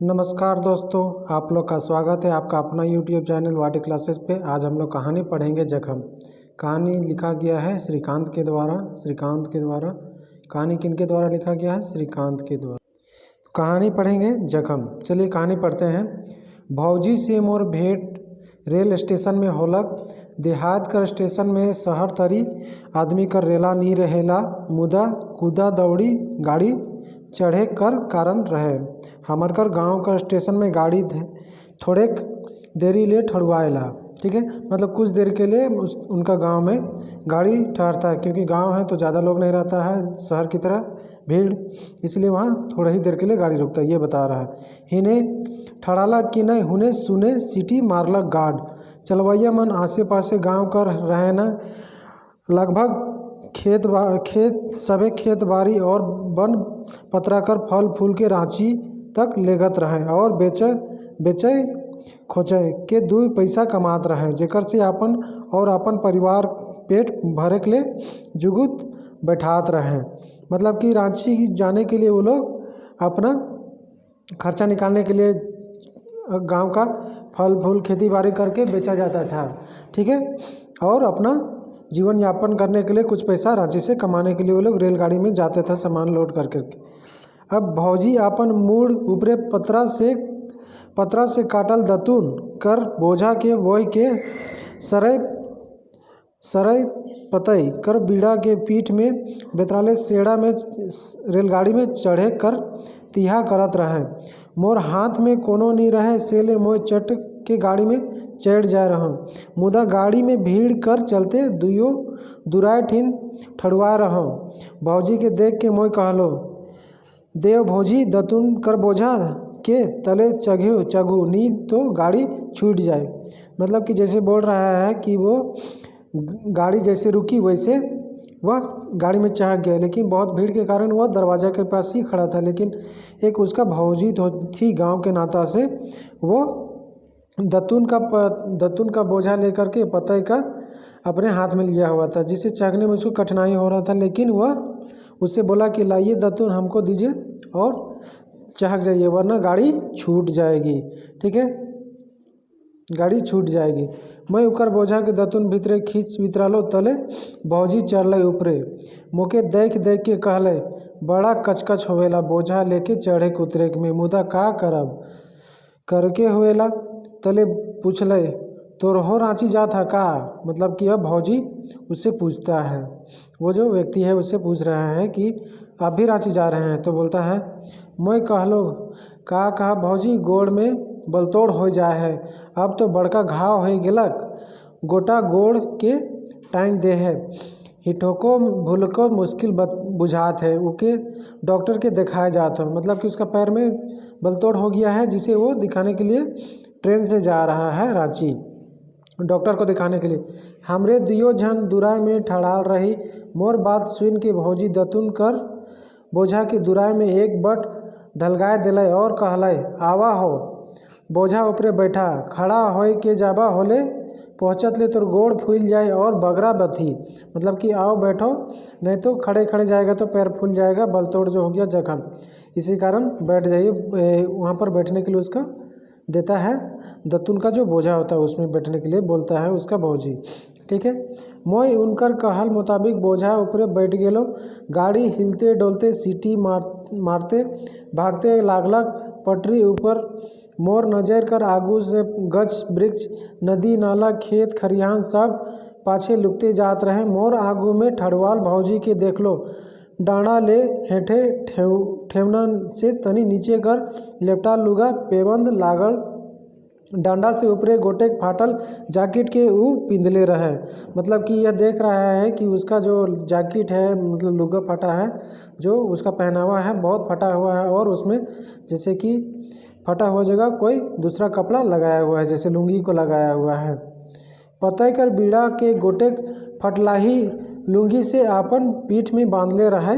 नमस्कार दोस्तों, आप लोग का स्वागत है आपका अपना यूट्यूब चैनल वाटी क्लासेस पे। आज हम लोग कहानी पढ़ेंगे जख्म। कहानी लिखा गया है श्रीकांत के द्वारा। कहानी किनके द्वारा लिखा गया है? श्रीकांत के द्वारा। तो कहानी पढ़ेंगे जख्म। चलिए कहानी पढ़ते हैं। भौजी से मोर भेंट रेल स्टेशन में होलक। देहात कर स्टेशन में शहर तरी आदमी कर रेला नी रहेला। मुदा कूदा दौड़ी गाड़ी चढ़े कर कारण रहे। हमर कर गांव का स्टेशन में गाड़ी थोड़े देरी ले ठहरवाएला। ठीक है, मतलब कुछ देर के लिए उनका गांव में गाड़ी ठहरता है, क्योंकि गांव है तो ज़्यादा लोग नहीं रहता है शहर की तरह भीड़, इसलिए वहाँ थोड़ा ही देर के लिए गाड़ी रुकता है। ये बता रहा है। हिने ठहराला कि नहीं हुने सुने सीटी मारलक गार्ड। चलवैया मन आसे पासे गाँव कर रहे न। लगभग खेत बाड़ी और वन पतरा कर फल फूल के रांची तक लेगत रहे और बेचे खोचे के दू पैसा कमात रहे, जेकर से अपन परिवार पेट भरे के लिए जुगुत बैठात रहे। मतलब कि रांची जाने के लिए वो लोग अपना खर्चा निकालने के लिए गांव का फल फूल खेती बाड़ी करके बेचा जाता था। ठीक है, और अपना जीवन यापन करने के लिए कुछ पैसा रांची से कमाने के लिए वो लोग रेलगाड़ी में जाते थे सामान लोड करके। अब भौजी अपन मूड ऊपरे पतरा से काटल दतून कर बोझा के बोई के सरय पतई कर बीड़ा के पीठ में बेतराले सेड़ा में रेलगाड़ी में चढ़े कर तिहा करत रहे। मोर हाथ में कोनो नहीं रहे, सेले मोय चट के गाड़ी में चढ़ जाए रहा। मुदा गाड़ी में भीड़ कर चलते दुराय ठीन ठड़ुआ रहा। भौजी के देख के मोय कहलो, देव भौजी दतुन कर बोझा के तले चगू नी तो गाड़ी छूट जाए। मतलब कि जैसे बोल रहा है कि वो गाड़ी जैसे रुकी वैसे वह गाड़ी में चढ़ गया, लेकिन बहुत भीड़ के कारण वह दरवाज़ा के पास ही खड़ा था। लेकिन एक उसका भौजी थी गांव के नाता से, वो दतून का बोझा लेकर के पतई का अपने हाथ में लिया हुआ था, जिसे चढ़ने में उसको कठिनाई हो रहा था। लेकिन वह उससे बोला कि लाइए दतून हमको दीजिए और चढ़ जाइए, वरना गाड़ी छूट जाएगी। ठीक है, गाड़ी छूट जाएगी। मैं उकर बोझा के दतून भीतरे खींच वितरालो, तले भौजी चढ़ल ऊपरे। मोके देख के कहले, बड़ा कचकच होवेला बोझा लेके चढ़े उतरे में, मुदा का करब करके होवेला। तले पूछले, तो हो रांची जात है का? मतलब कि अब भौजी उससे पूछता है, वो जो व्यक्ति है उससे पूछ रहा है कि आप भी रांची जा रहे हैं? तो बोलता है, मैं कहलो का कहा भौजी, गोड़ में बलतोड़ हो जाए है, अब तो बड़का घाव हो गेलक, गोटा गोड़ के टांग दे है, हिठोको भूलको मुश्किल बुझात है, उके डॉक्टर के दिखाया जात हो। मतलब कि उसका पैर में बलतोड़ हो गया है, जिसे वो दिखाने के लिए ट्रेन से जा रहा है रांची डॉक्टर को दिखाने के लिए। हमरे दियो झन दुराय में ठड़ाल रही। मोर बात सुन के भौजी दतुन कर बोझा के दुराय में एक बट ढलगाए दिले और कहले, आवा हो बोझा ऊपरे बैठा, खड़ा होए के जाबा होले पहुँचत ले तोर गोड़ फूल जाए और बगरा बथी। मतलब कि आओ बैठो, नहीं तो खड़े जाएगा तो पैर फूल जाएगा, बलतोड़ जो हो गया जख्म, इसी कारण बैठ जाइए। वहाँ पर बैठने के लिए उसका देता है, दतुन का जो बोझा होता है उसमें बैठने के लिए बोलता है उसका भौजी। ठीक है, मोय उनकर कहल मुताबिक बोझा ऊपरे बैठ गेलो। गाड़ी हिलते डोलते सीटी मारते भागते लागलक पटरी ऊपर। मोर नजर कर आगू से गछ वृक्ष नदी नाला खेत खरिहान सब पाछे लुकते जात रहे। मोर आगू में ठड़वाल भौजी के देखलो, डाँड़ा ले हेठे ठेवना से तनी नीचे कर लेपटा लुगा पेबंद लागल। डांडा से ऊपरे गोटेक फाटल जैकेट के वो पिंधले रहे। मतलब कि यह देख रहा है कि उसका जो जैकेट है, मतलब लुगा फटा है, जो उसका पहनावा है बहुत फटा हुआ है, और उसमें जैसे कि फटा हुआ जगह कोई दूसरा कपड़ा लगाया हुआ है, जैसे लुंगी को लगाया हुआ है। पतई कर बीड़ा के गोटेक फटलाही लुंगी से अपन पीठ में बांधले रहे।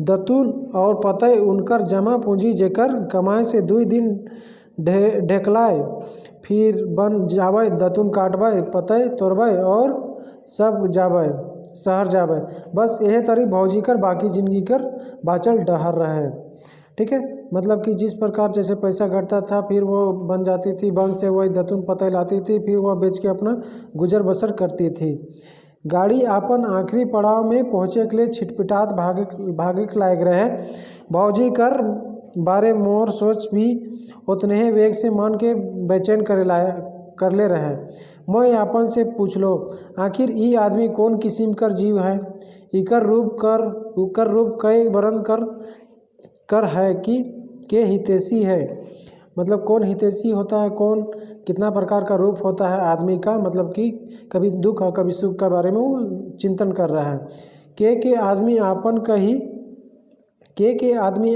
दतून और पतई उनकर जमा पूंजी जेकर कमाए से 2 दिन ढेकलाए, फिर बन जावे दतून काटबे पतई तोड़बे और सब जाबे शहर जाबे। बस यह तरी भौजी कर बाकी जिंदगी कर बाँचल डहर रहे। ठीक है। मतलब कि जिस प्रकार जैसे पैसा घटता था फिर वो बन जाती थी, बन से वही दतुन पतई लाती थी, फिर वह बेच के अपना गुजर बसर करती थी। गाड़ी अपन आखिरी पड़ाव में पहुँचे के लिए छिटपिटात भागे लायक रहे। भौजी कर बारे मोर सोच भी उतने ही वेग से मन के बेचैन कर ले रहे। मैं आपन से पूछ लो, आखिर ई आदमी कौन किस्म कर जीव है? इकर रूप कई बरन कर है कि के हितैषी है। मतलब कौन हितैषी होता है, कौन कितना प्रकार का रूप होता है आदमी का, मतलब कि कभी दुख और कभी सुख के बारे में वो चिंतन कर रहा है। के आदमी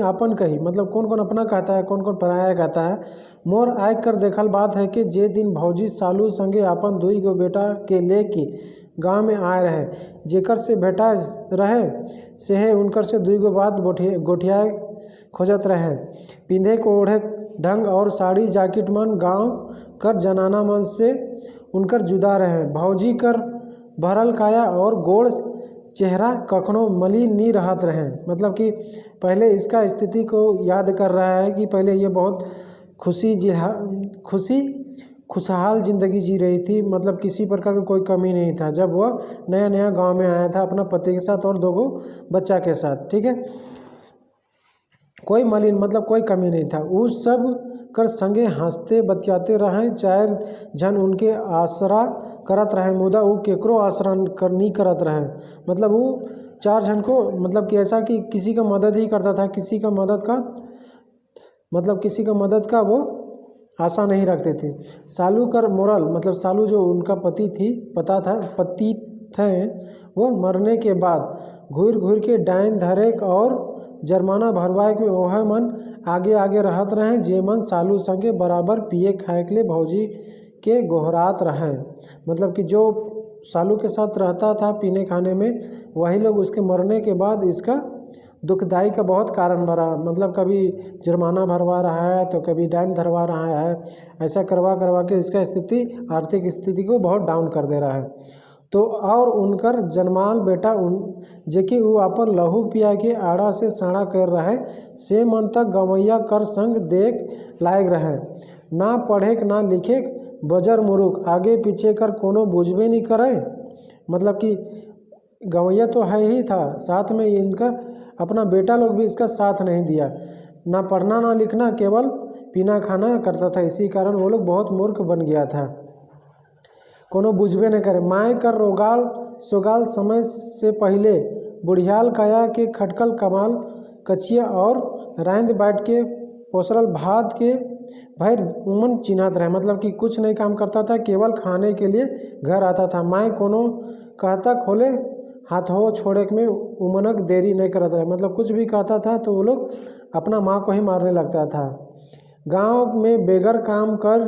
आपन कही मतलब कौन कौन अपना कहता है, कौन कौन पराया कहता है। मोर आय कर देखल बात है कि जे दिन भौजी सालू संगे अपन दुई गो बेटा के ले के गाँव में आए रहे, जेकर से भेटा रहे से उनकर से दुई गो बात गोठियाए खोजत रहे। पिंधे को ओढ़े ढंग और साड़ी जाकेट मन गांव कर जनाना मन से उनकर जुदा रहे। भौजी कर भरल काया और गोड़ चेहरा कखनो मलिन नहीं रहत रहे। मतलब कि पहले इसका स्थिति को याद कर रहा है कि पहले ये बहुत खुशहाल ज़िंदगी जी रही थी, मतलब किसी प्रकार का कोई कमी नहीं था जब वह नया नया गांव में आया था अपना पति के साथ और दो बच्चा के साथ। ठीक है, कोई मलिन मतलब कोई कमी नहीं था। उस सब कर संगे हंसते बतियाते रहे, चार जन उनके आसरा करत रहे, मुदा वो केकरो आसरा नहीं करत रहे। मतलब वो चार जन को मतलब कि ऐसा कि किसी का मदद ही करता था, किसी का मदद का वो आशा नहीं रखते थे। सालू कर मोरल मतलब सालू जो उनका पति थे वो मरने के बाद घूर के डाइन धरे और जर्माना भरवाए में वह मन आगे रहत रहे, जे मन सालू संगे बराबर पिए खाए के लिए भौजी के गोहरात रहे। मतलब कि जो सालू के साथ रहता था पीने खाने में, वही लोग उसके मरने के बाद इसका दुखदाई का बहुत कारण बना। मतलब कभी जुर्माना भरवा रहा है तो कभी डाइन धरवा रहा है, ऐसा करवा के इसका आर्थिक स्थिति को बहुत डाउन कर दे रहा है। तो और उनकर जन्माल बेटा जेकि वो अपन लहू पिया के आड़ा से साड़ा कर रहे, से मन तक गवैया कर संग देख लायक रहे। ना पढ़े ना लिखे बजर मुरुख, आगे पीछे कर कोनो बुझबे नहीं करे। मतलब कि गवैया तो है ही था, साथ में इनका अपना बेटा लोग भी इसका साथ नहीं दिया। ना पढ़ना ना लिखना, केवल पीना खाना करता था, इसी कारण वो लोग बहुत मूर्ख बन गया था, कोनो बुझबे न करे। माए कर रोगाल सोगाल समय से पहले बुढ़ियाल काया के खटकल कमाल कचिया और रांद बाट के पोसरल भात के भैर उमन चिन्हत रहे। मतलब कि कुछ नहीं काम करता था, केवल खाने के लिए घर आता था। माए कोनो कहता खोले हाथ हो छोड़े में उमनक देरी नहीं करता रहे। मतलब कुछ भी कहता था तो वो लोग अपना माँ को ही मारने लगता था। गांव में बेगर काम कर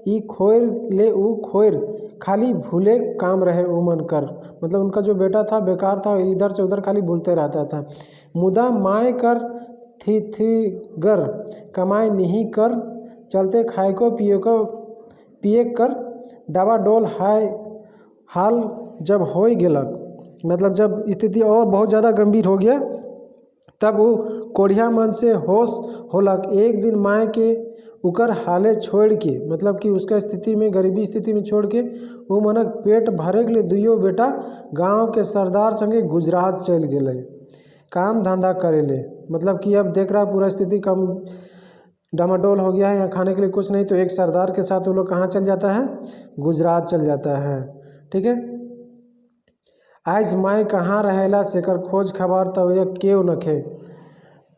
ई खोर ले ऊ खोर, खाली भूले काम रहे उमन कर। मतलब उनका जो बेटा था बेकार था, इधर से उधर खाली भूलते रहता था। मुदा माए कर थी गर कमाई नहीं कर, चलते खाए को पिए कर दवा डोल हाल जब हो गेलक, मतलब जब स्थिति और बहुत ज़्यादा गंभीर हो गया तब वो कोढ़िया मन से होश होलक। एक दिन माए के उकर हाले छोड़ के, मतलब कि उसका स्थिति में गरीबी स्थिति में छोड़ के वो मनक पेट भरे के लिए दुइयो बेटा गांव के सरदार संगे गुजरात चल गए काम धंधा करे ले। मतलब कि अब देख रहा पूरा स्थिति कम डामाडोल हो गया है, यहाँ खाने के लिए कुछ नहीं, तो एक सरदार के साथ वो लोग कहाँ चल जाता है, गुजरात चल जाता है। ठीक है, आज माए कहाँ रहेला सेकर खोज खबर तब ये केव नखे।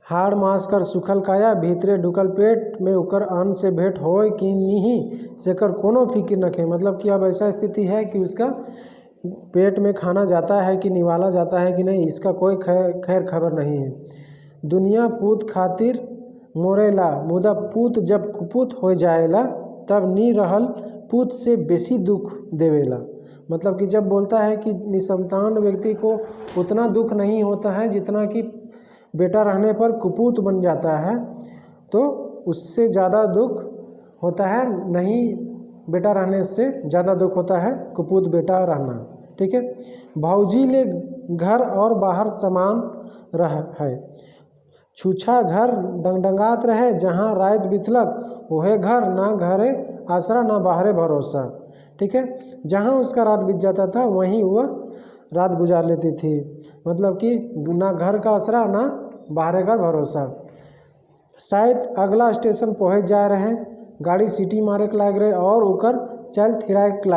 हाड़ मांस कर सुखल काया भीतरे ढुकल पेट में उकर अन्न से भेंट होए कि नहीं सेकर कोनो फिक्र नखे। मतलब कि अब ऐसा स्थिति है कि उसका पेट में खाना जाता है कि निवाला जाता है कि नहीं, इसका कोई खैर खबर नहीं है। दुनिया पूत खातिर मोरेला, मुदा पूत जब कुपूत हो जाएला तब नी रहल पूत से बेसी दुख देवेला। मतलब कि जब बोलता है कि निसंतान व्यक्ति को उतना दुख नहीं होता है जितना कि बेटा रहने पर कुपूत बन जाता है, तो उससे ज़्यादा दुख होता है नहीं, बेटा रहने से ज़्यादा दुख होता है कुपूत बेटा रहना। ठीक है, भौजी ले घर और बाहर समान रह है, छूछा घर डंगडंगात रहे, जहाँ रात बितलक वहे घर, ना घरे आसरा ना बाहरे भरोसा। ठीक है, जहाँ उसका रात बीत जाता था वहीं वह रात गुजार लेती थी। मतलब कि ना घर का आसरा ना बाहरे का भरोसा। शायद अगला स्टेशन पहुँच जा रहे, गाड़ी सीटी मारे के लाग रहे और उकर चल थिराए के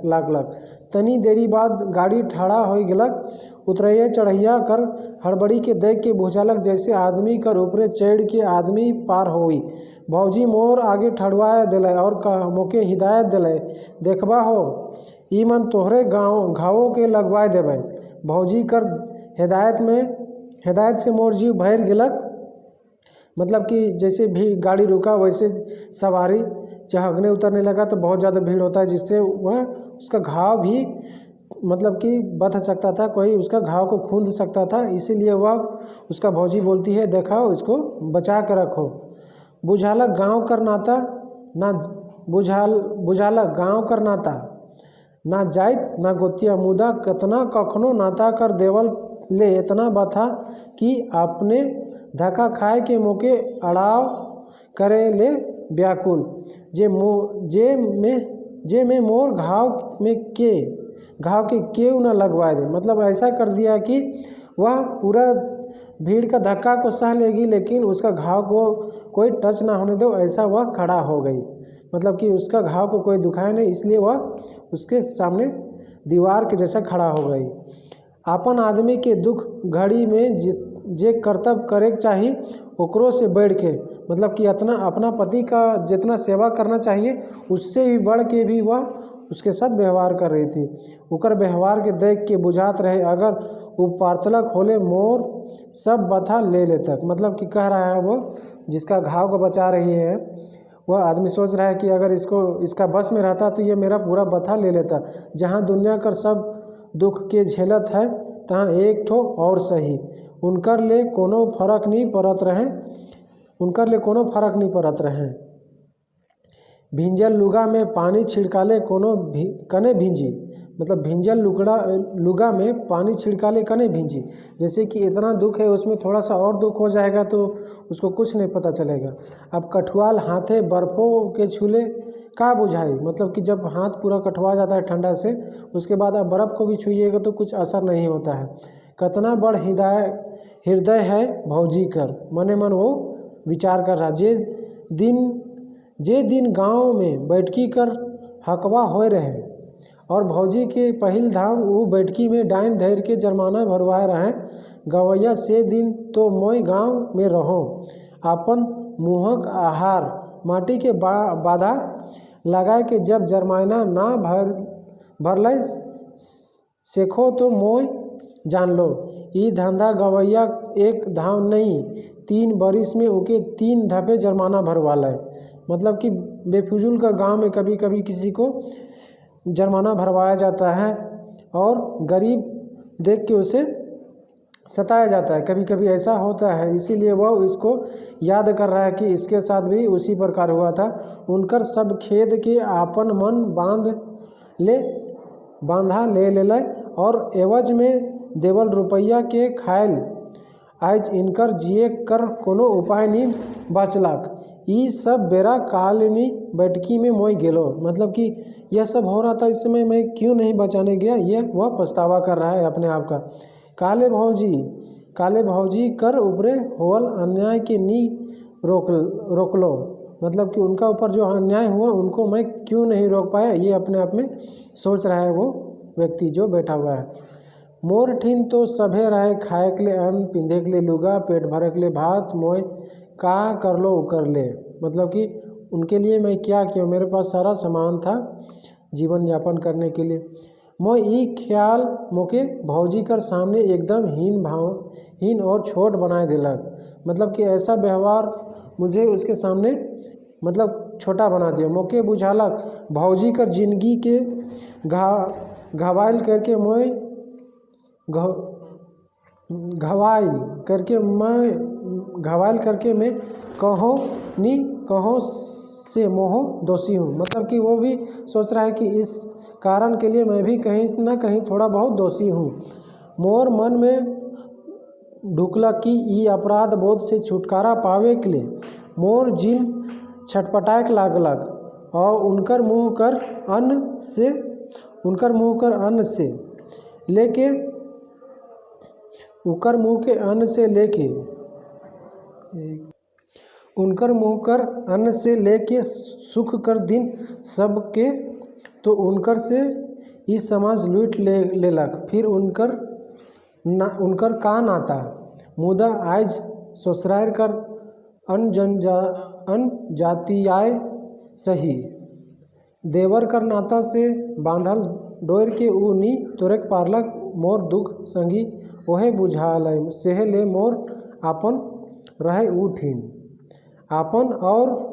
लागलक। तनी देरी बाद गाड़ी ठाड़ा हो गलक। उतरैया चढ़ैया कर हड़बड़ी के देख के बुझालक जैसे आदमी कर ऊपरे चढ़ के आदमी पार होई। भौजी मोर आगे ठड़वाए दिले और मोके हिदायत दिले, देखबा हो ई मन तोहरे घावों के लगवाए देवे। भौजी कर हिदायत से मोर जीव भर गिलक। मतलब कि जैसे भी गाड़ी रुका वैसे सवारी चहकने उतरने लगा तो बहुत ज़्यादा भीड़ होता है, जिससे वह उसका घाव भी मतलब कि बध सकता था, कोई उसका घाव को खूंद सकता था। इसीलिए वह उसका भौजी बोलती है, देखो इसको बचा कर रखो। बुझालक गाँव कर नाता ना बुझालक गाँव कर नाता ना जाइत ना गोतिया, मुदा कतना कखनो नाता कर देवल ले इतना बथा कि अपने धक्का खाए के मोके अड़ाव करे ले व्याकुल। जे में मोर घाव के केव न लगवाए दे। मतलब ऐसा कर दिया कि वह पूरा भीड़ का धक्का को सह लेगी लेकिन उसका घाव को कोई टच ना होने दो, ऐसा वह खड़ा हो गई। मतलब कि उसका घाव को कोई दुखाए नहीं, इसलिए वह उसके सामने दीवार के जैसा खड़ा हो गई। अपन आदमी के दुख घड़ी में जे कर्तव्य करे चाही ओकरो से बढ़ के, मतलब कि अपना पति का जितना सेवा करना चाहिए उससे भी बढ़ के भी वह उसके साथ व्यवहार कर रही थी। ओकर व्यवहार के देख के बुझात रहे अगर वो पार्तलक होले मोर सब बथा ले लेतक। मतलब कि कह रहा है वो जिसका घाव को बचा रही है, वह आदमी सोच रहा है कि अगर इसका बस में रहता तो ये मेरा पूरा बथा ले लेता। जहाँ दुनिया कर सब दुख के झेलत है तहाँ एक ठो और सही, उनकर ले कोनो फर्क नहीं पड़त रहे। भिंजल लुगा में पानी छिड़काले कने भींजी। मतलब भिंजल लुगा में पानी छिड़काले कने भींजी, जैसे कि इतना दुख है उसमें थोड़ा सा और दुख हो जाएगा तो उसको कुछ नहीं पता चलेगा। अब कठुआल हाथे बर्फ़ों के छूले का बुझाई। मतलब कि जब हाथ पूरा कठवा जाता है ठंडा से, उसके बाद आप बर्फ़ को भी छूइएगा तो कुछ असर नहीं होता है। कतना बड़ हृदय है भौजी कर, मने मन वो विचार कर रहा। जे दिन गांव में बैठकी कर हकवा होए रहे और भौजी के पहिल धाम वो बैठकी में डाइन धैर के जरमाना भरवाए रहे। गवैया से दिन तो मोय गांव में रहो, अपन मुँहक आहार माटी के बाधा लगाए के जब जरमाना ना भरल सेखो तो मोय जान लो। ई धंधा गवैया एक धाम नहीं 3 बरिस में ओके 3 दफे जुर्माना भरवाला है। मतलब कि बेफिजूल का गांव में कभी कभी किसी को जुर्माना भरवाया जाता है और गरीब देख के उसे सताया जाता है, कभी कभी ऐसा होता है। इसीलिए वह इसको याद कर रहा है कि इसके साथ भी उसी प्रकार हुआ था। उनकर सब खेद के आपन मन बांधा ले और एवज में देवल रुपया के खायल आज इनकर जिए कर कोनो उपाय नहीं बचलक। ई सब बेरा कालनी बैठकी में मोय गेलो। मतलब कि यह सब हो रहा था इस समय मैं क्यों नहीं बचाने गया, यह वह पछतावा कर रहा है अपने आप का। काले भौजी कर ऊपरे होवल अन्याय के नी रोक लो। मतलब कि उनका ऊपर जो अन्याय हुआ उनको मैं क्यों नहीं रोक पाया, ये अपने आप में सोच रहा है वो व्यक्ति जो बैठा हुआ है। मोर ठीन तो सभे रहे खाए के लिए अन्न, पिंधे के लिए लुगा, पेट भरे के लिए भात, मोय का कर लो कर ले। मतलब कि उनके लिए मैं क्या किया, मेरे पास सारा सामान था जीवन यापन करने के लिए। मोय ई ख्याल मोके भौजी कर सामने एकदम हीन और छोट बनाए दिलक। मतलब कि ऐसा व्यवहार मुझे उसके सामने मतलब छोटा बना दिया। मोके बुझालक भौजी कर जिंदगी के घवायल करके मैं कहो से मोह दोषी हूँ। मतलब कि वो भी सोच रहा है कि इस कारण के लिए मैं भी कहीं ना कहीं थोड़ा बहुत दोषी हूँ। मोर मन में ढुकला कि ई अपराध बोध से छुटकारा पावे के लिए मोर जिन छटपटाए लागलक और उनकर मुँह कर अन्न से लेके उनकर मुँह के अन्न से लेके उनकर मुँह कर अन्न से लेके सुख कर दिन सबके तो उनकर से ई समाज लूट लेलक। फिर उनकर का नाता मुदा आज ससुरार कर अन जातियाय सही देवर कर नाता से बांधल डोर के ऊ नी तोरेक पारलक मोर दुख संगी ओहे बुझाल सेहे ले मोर आपन रहे उठिन आपन और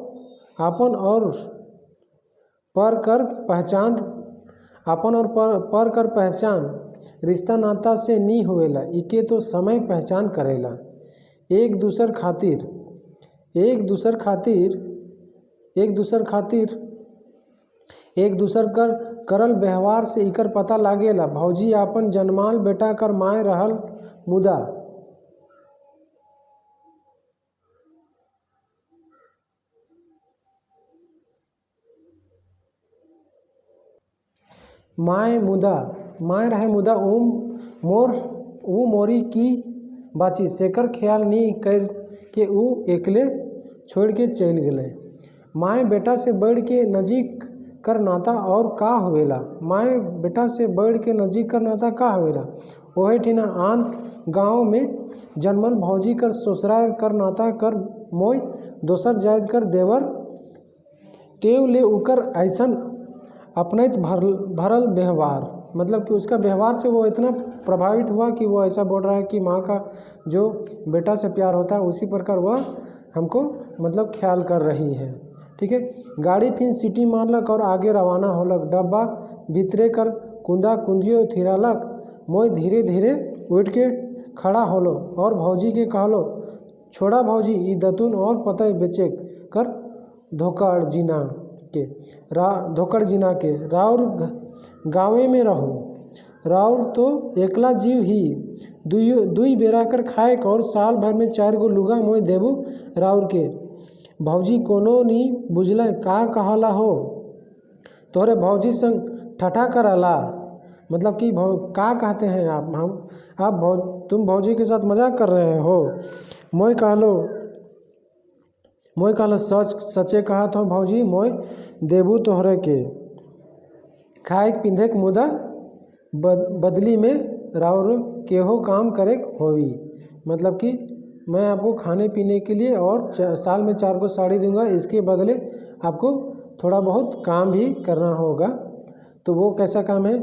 पर कर पहचान रिश्ता नाता से नी होवेला इके तो समय पहचान करेला। एक दूसर कर करल व्यवहार से इकर पता लागेला। भौजी आपन जन्माल बेटा कर माय रहल मुदा माय रहे मुदा ऊ मोरी की बाची सेकर ख्याल नी कर के ऊ एकले छोड़ के चल गए। माय बेटा से बढ़ के नजीक कर नाता और का होवेला। माय बेटा से बढ़ के नजीक कर नाता का होवेला। ओहे ठिना आन गांव में जन्मल भौजी कर ससुराल कर नाता कर मोय दोसर जायद कर देवर तेव ले उकर ऐसन अपनैत भरल व्यवहार मतलब कि उसका व्यवहार से वो इतना प्रभावित हुआ कि वो ऐसा बोल रहा है कि माँ का जो बेटा से प्यार होता है उसी प्रकार वह हमको मतलब ख्याल कर रही है। ठीक है। गाड़ी फिर सीटी मारलक और आगे रवाना होलक। डब्बा भीतरे कर कुंदा कुंदियो थिरालक। मोय धीरे धीरे उठ के खड़ा होलो और भौजी के कहलो छोड़ा भौजी ई दतुन और पतय बेचे कर धोकड़ जिना के राउर गाँवे में रहो। राउर तो एकला जीव ही दुई बेरा कर खाए और साल भर में 4 गो लुगा मोय देबू राउर के। भौजी कोनो नी बुझल का कहला हो तोरे भौजी संग ठठा करला मतलब कि का कहते हैं आप तुम भौजी के साथ मजाक कर रहे हो। मोय कहलो सचे कहत हो भौजी मोय देबू तोहरे के खाए पिंधे के मुदा बदली में राउर केहो काम करे होवी मतलब कि मैं आपको खाने पीने के लिए और साल में 4 को साड़ी दूंगा इसके बदले आपको थोड़ा बहुत काम भी करना होगा। तो वो कैसा काम है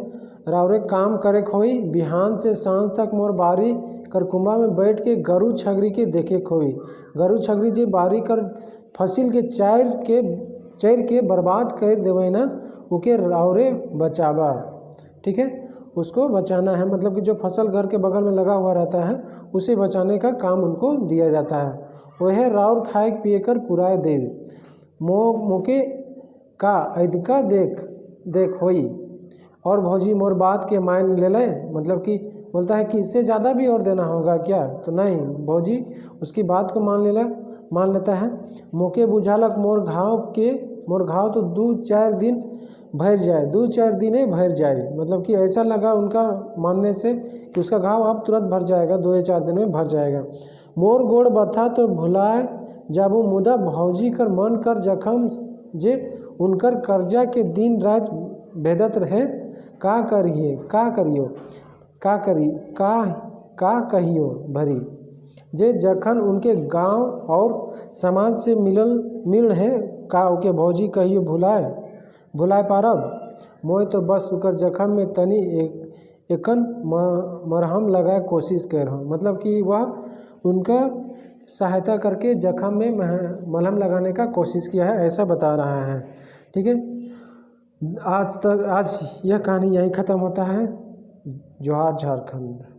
राउरे काम करे खोई बिहान से सांझ तक मोर बारी कर कुंबा में बैठ के गरु छगरी के देखे खोई। गरु छगरी जे बारी कर फसिल के चैर के बर्बाद कर देवे ना उके राउरे बचावा। ठीक है। उसको बचाना है मतलब कि जो फसल घर के बगल में लगा हुआ रहता है उसे बचाने का काम उनको दिया जाता है। वह राउर खाए पिए कर पुराए देव मोके का ऐदका देख होई और भौजी मोर बात के मान ले लें मतलब कि बोलता है कि इससे ज़्यादा भी और देना होगा क्या। तो नहीं भौजी उसकी बात को मान लेता है। मोके बुझालक मोर घाव तो 2-4 दिन भर जाए 2-4 दिने भर जाए मतलब कि ऐसा लगा उनका मानने से कि उसका घाव अब तुरंत भर जाएगा 2-4 दिन में भर जाएगा। मोर गोड़ बथा तो भुलाए जाबू मुदा भौजी कर मन कर जखम जे उनकर कर्जा के दिन रात भेदत रहे का कहियो भरी जे जखन उनके गांव और समाज से मिल है का ओके भौजी कहियो भुलाए पारब। मोय तो बस उकर जखम में तनी एकन मरहम लगाए कोशिश कर रहा मतलब कि वह उनका सहायता करके जख्म में मलहम लगाने का कोशिश किया है ऐसा बता रहा है। ठीक है। आज यह कहानी यहीं ख़त्म होता है। जोहार झारखंड।